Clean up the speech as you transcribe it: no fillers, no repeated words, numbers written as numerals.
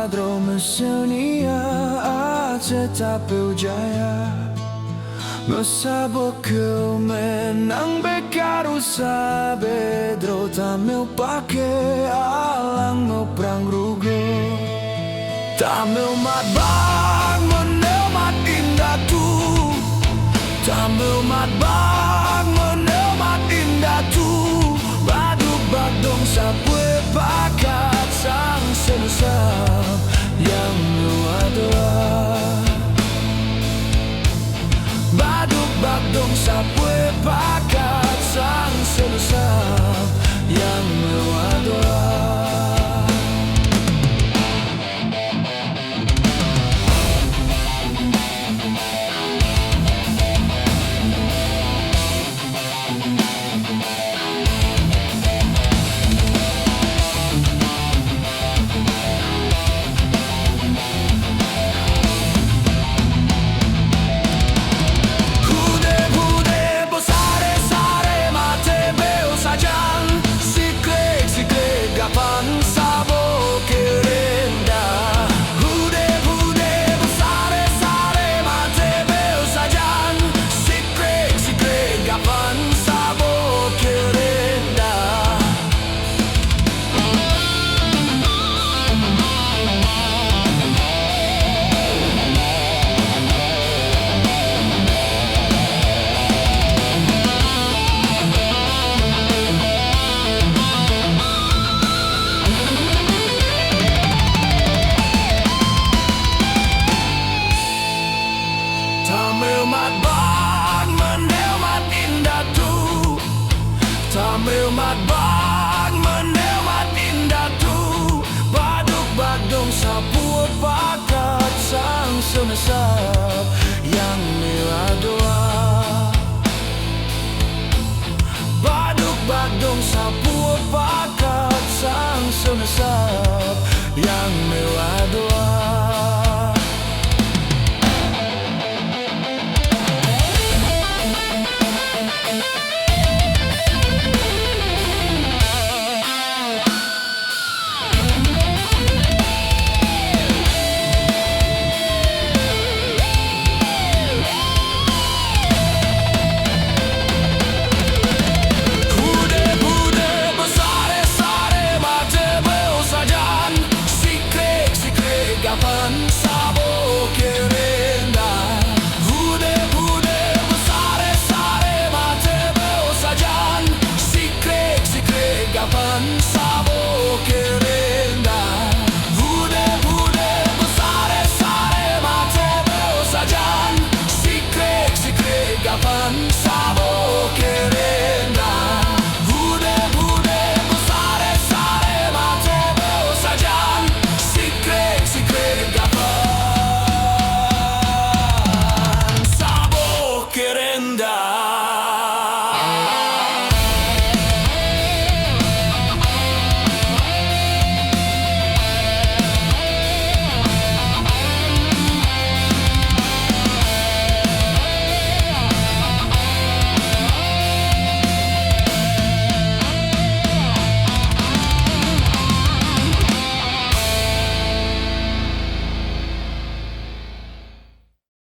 sadro mesenia tetapi ujaya Mesabo keu menang bekaru sabedro tameu pake alang meu prang rugo Tameu mat bang meneu mat indah tu Tameu mat bang meneu mat indah tu Baduk badong sapue pakat sang senusap yang meu adoa Baduk badong sapue pakat sang senusap yang meu adoa Tameu mat bang meneu mat indah tu Baduk badong sapua pakat sang senusap yang meu adoa Baduk badong sapua pakat sang senusap yang meu adoa